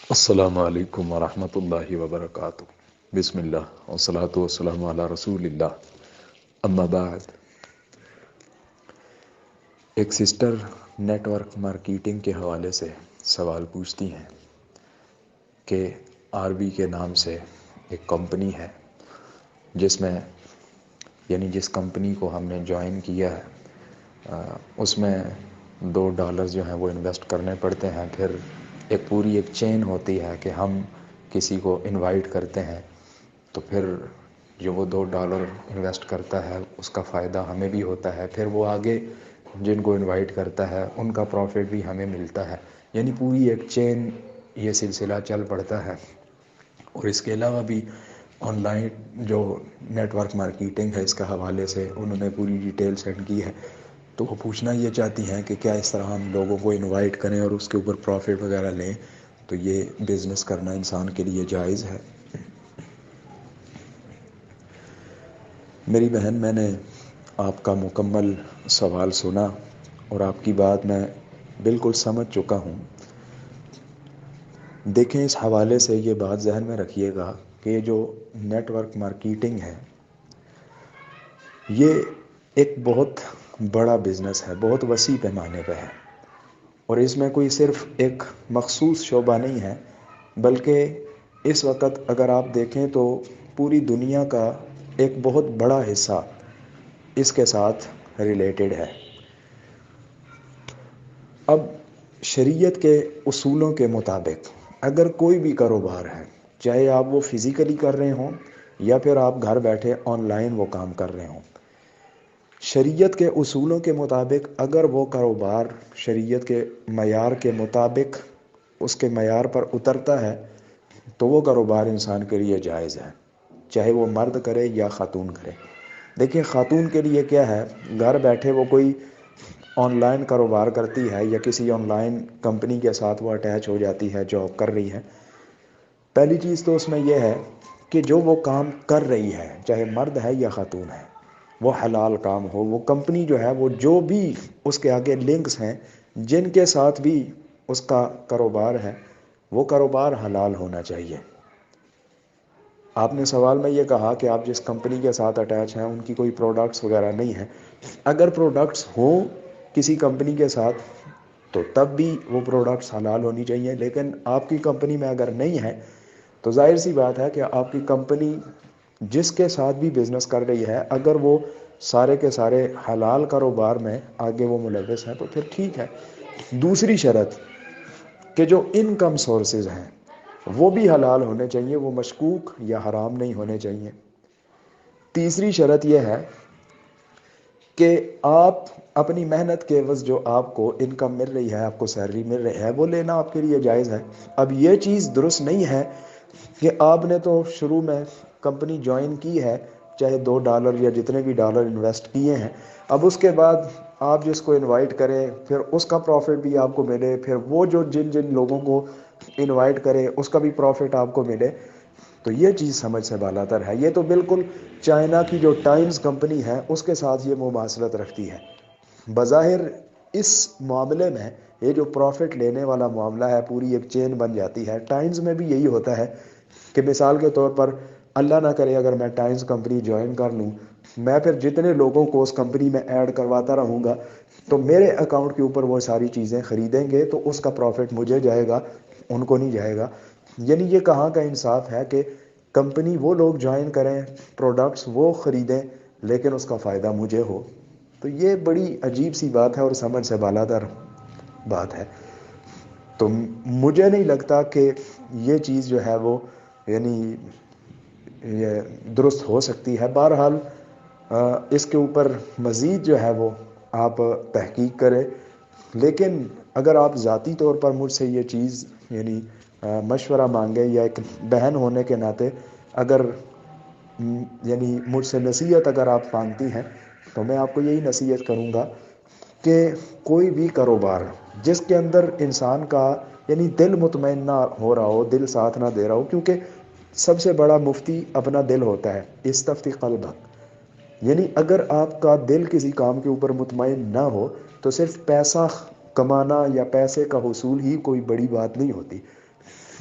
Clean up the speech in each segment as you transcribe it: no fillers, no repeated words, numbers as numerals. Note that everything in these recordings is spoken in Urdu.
السلام علیکم ورحمۃ اللہ وبرکاتہ۔ بسم اللہ والصلاۃ والسلام علی رسول اللہ، اما بعد۔ ایک سسٹر نیٹ ورک مارکیٹنگ کے حوالے سے سوال پوچھتی ہیں کہ آر بی کے نام سے ایک کمپنی ہے جس میں جس کمپنی کو ہم نے جوائن کیا ہے اس میں $2 جو ہیں وہ انویسٹ کرنے پڑتے ہیں۔ پھر ایک پوری چین ہوتی ہے کہ ہم کسی کو انوائٹ کرتے ہیں تو پھر جو وہ $2 انویسٹ کرتا ہے اس کا فائدہ ہمیں بھی ہوتا ہے، پھر وہ آگے جن کو انوائٹ کرتا ہے ان کا پروفٹ بھی ہمیں ملتا ہے، پوری ایک چین یہ سلسلہ چل پڑتا ہے۔ اور اس کے علاوہ بھی آن لائن جو نیٹ ورک مارکیٹنگ ہے اس کے حوالے سے انہوں نے پوری ڈیٹیل سینڈ کی ہے، تو وہ پوچھنا یہ چاہتی ہیں کہ کیا اس طرح ہم لوگوں کو انوائٹ کریں اور اس کے اوپر پروفٹ وغیرہ لیں، تو یہ بزنس کرنا انسان کے لیے جائز ہے؟ میری بہن، میں نے آپ کا مکمل سوال سنا اور آپ کی بات میں بالکل سمجھ چکا ہوں۔ دیکھیں، اس حوالے سے یہ بات ذہن میں رکھیے گا کہ یہ جو نیٹ ورک مارکیٹنگ ہے یہ ایک بہت بڑا بزنس ہے، بہت وسیع پیمانے پہ ہے، اور اس میں کوئی صرف ایک مخصوص شعبہ نہیں ہے، بلکہ اس وقت اگر آپ دیکھیں تو پوری دنیا کا ایک بہت بڑا حصہ اس کے ساتھ ریلیٹڈ ہے۔ اب شریعت کے اصولوں کے مطابق اگر کوئی بھی کاروبار ہے، چاہے آپ وہ فزیکلی کر رہے ہوں یا پھر آپ گھر بیٹھے آن لائن وہ کام کر رہے ہوں، شریعت کے اصولوں کے مطابق اگر وہ کاروبار شریعت کے معیار کے مطابق اس کے معیار پر اترتا ہے تو وہ کاروبار انسان کے لیے جائز ہے، چاہے وہ مرد کرے یا خاتون کرے۔ دیکھیں، خاتون کے لیے کیا ہے، گھر بیٹھے وہ کوئی آن لائن کاروبار کرتی ہے یا کسی آن لائن کمپنی کے ساتھ وہ اٹیچ ہو جاتی ہے، جاب کر رہی ہے۔ پہلی چیز تو اس میں یہ ہے کہ جو وہ کام کر رہی ہے، چاہے مرد ہے یا خاتون ہے، وہ حلال کام ہو۔ وہ کمپنی جو ہے، وہ جو بھی اس کے آگے لنکس ہیں جن کے ساتھ بھی اس کا کاروبار ہے، وہ کاروبار حلال ہونا چاہیے۔ آپ نے سوال میں یہ کہا کہ آپ جس کمپنی کے ساتھ اٹیچ ہیں ان کی کوئی پروڈکٹس وغیرہ نہیں ہیں۔ اگر پروڈکٹس ہوں کسی کمپنی کے ساتھ تو تب بھی وہ پروڈکٹس حلال ہونی چاہیے، لیکن آپ کی کمپنی میں اگر نہیں ہے تو ظاہر سی بات ہے کہ آپ کی کمپنی جس کے ساتھ بھی بزنس کر رہی ہے، اگر وہ سارے کے سارے حلال کاروبار میں آگے وہ ملوث ہیں تو پھر ٹھیک ہے۔ دوسری شرط کہ جو انکم سورسز ہیں وہ بھی حلال ہونے چاہیے، وہ مشکوک یا حرام نہیں ہونے چاہیے۔ تیسری شرط یہ ہے کہ آپ اپنی محنت کے عوض جو آپ کو انکم مل رہی ہے، آپ کو سیلری مل رہی ہے، وہ لینا آپ کے لیے جائز ہے۔ اب یہ چیز درست نہیں ہے کہ آپ نے تو شروع میں کمپنی جوائن کی ہے، چاہے $2 یا جتنے بھی ڈالر انویسٹ کیے ہیں، اب اس کے بعد آپ جس کو انوائٹ کریں پھر اس کا پروفٹ بھی آپ کو ملے، پھر وہ جو جن لوگوں کو انوائٹ کرے اس کا بھی پروفٹ آپ کو ملے، تو یہ چیز سمجھ سے بالاتر ہے۔ یہ تو بالکل چائنا کی جو ٹائمز کمپنی ہے اس کے ساتھ یہ مماثلت رکھتی ہے۔ بظاہر اس معاملے میں یہ جو پروفٹ لینے والا معاملہ ہے، پوری ایک چین بن جاتی ہے۔ ٹائمز میں بھی یہی ہوتا ہے کہ مثال کے طور پر اللہ نہ کرے اگر میں ٹائمز کمپنی جوائن کر لوں، میں پھر جتنے لوگوں کو اس کمپنی میں ایڈ کرواتا رہوں گا تو میرے اکاؤنٹ کے اوپر وہ ساری چیزیں خریدیں گے تو اس کا پروفٹ مجھے جائے گا، ان کو نہیں جائے گا۔ یہ کہاں کا انصاف ہے کہ کمپنی وہ لوگ جوائن کریں، پروڈکٹس وہ خریدیں، لیکن اس کا فائدہ مجھے ہو؟ تو یہ بڑی عجیب سی بات ہے اور سمجھ سے بالاتر بات ہے۔ تو مجھے نہیں لگتا کہ یہ چیز جو ہے وہ یہ درست ہو سکتی ہے۔ بہرحال اس کے اوپر مزید جو ہے وہ آپ تحقیق کریں، لیکن اگر آپ ذاتی طور پر مجھ سے یہ چیز مشورہ مانگیں یا ایک بہن ہونے کے ناطے اگر مجھ سے نصیحت اگر آپ مانگتی ہیں تو میں آپ کو یہی نصیحت کروں گا کہ کوئی بھی کاروبار جس کے اندر انسان کا دل مطمئن نہ ہو رہا ہو، دل ساتھ نہ دے رہا ہو، کیونکہ سب سے بڑا مفتی اپنا دل ہوتا ہے، استفتی قلبک۔ اگر آپ کا دل کسی کام کے اوپر مطمئن نہ ہو تو صرف پیسہ کمانا یا پیسے کا حصول ہی کوئی بڑی بات نہیں ہوتی۔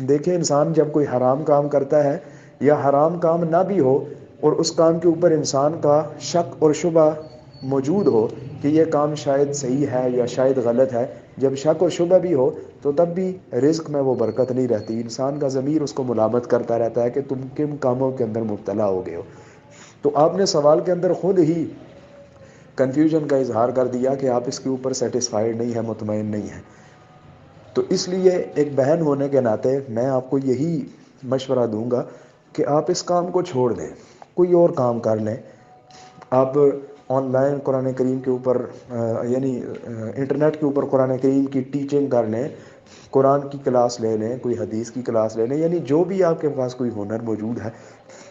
دیکھیں انسان جب کوئی حرام کام کرتا ہے یا حرام کام نہ بھی ہو اور اس کام کے اوپر انسان کا شک اور شبہ موجود ہو کہ یہ کام شاید صحیح ہے یا شاید غلط ہے، جب شک اور شبہ بھی ہو تو تب بھی رزق میں وہ برکت نہیں رہتی، انسان کا ضمیر اس کو ملامت کرتا رہتا ہے کہ تم کن کاموں کے اندر مبتلا ہو گئے ہو۔ تو آپ نے سوال کے اندر خود ہی کنفیوژن کا اظہار کر دیا کہ آپ اس کے اوپر سیٹسفائیڈ نہیں ہیں، مطمئن نہیں ہیں۔ تو اس لیے ایک بہن ہونے کے ناطے میں آپ کو یہی مشورہ دوں گا کہ آپ اس کام کو چھوڑ دیں، کوئی اور کام کر لیں۔ آپ آن لائن قرآن کریم کے اوپر یعنی انٹرنیٹ کے اوپر قرآن کریم کی ٹیچنگ کر لیں، قرآن کی کلاس لے لیں، کوئی حدیث کی کلاس لے لیں، یعنی جو بھی آپ کے پاس کوئی ہنر موجود ہے،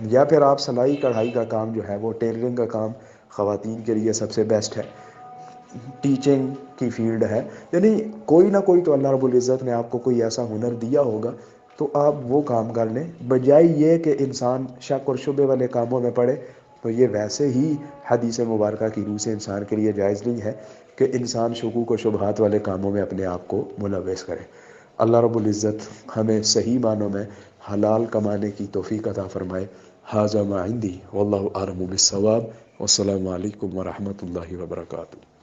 یا پھر آپ سلائی کڑھائی کا کام جو ہے وہ ٹیلرنگ کا کام خواتین کے لیے سب سے بیسٹ ہے، ٹیچنگ کی فیلڈ ہے، یعنی کوئی نہ کوئی تو اللہ رب العزت نے آپ کو کوئی ایسا ہنر دیا ہوگا، تو آپ وہ کام کر لیں، بجائے یہ کہ انسان شک اور شبے والے کاموں میں پڑے۔ تو یہ ویسے ہی حدیث مبارکہ کی روح سے انسان کے لیے جائز نہیں ہے کہ انسان شکوک و شبہات والے کاموں میں اپنے آپ کو ملوث کرے۔ اللہ رب العزت ہمیں صحیح معنوں میں حلال کمانے کی توفیق عطا فرمائے۔ ھذا ما عندی واللہ اعلم بالصواب، والسلام علیکم ورحمۃ اللہ وبرکاتہ۔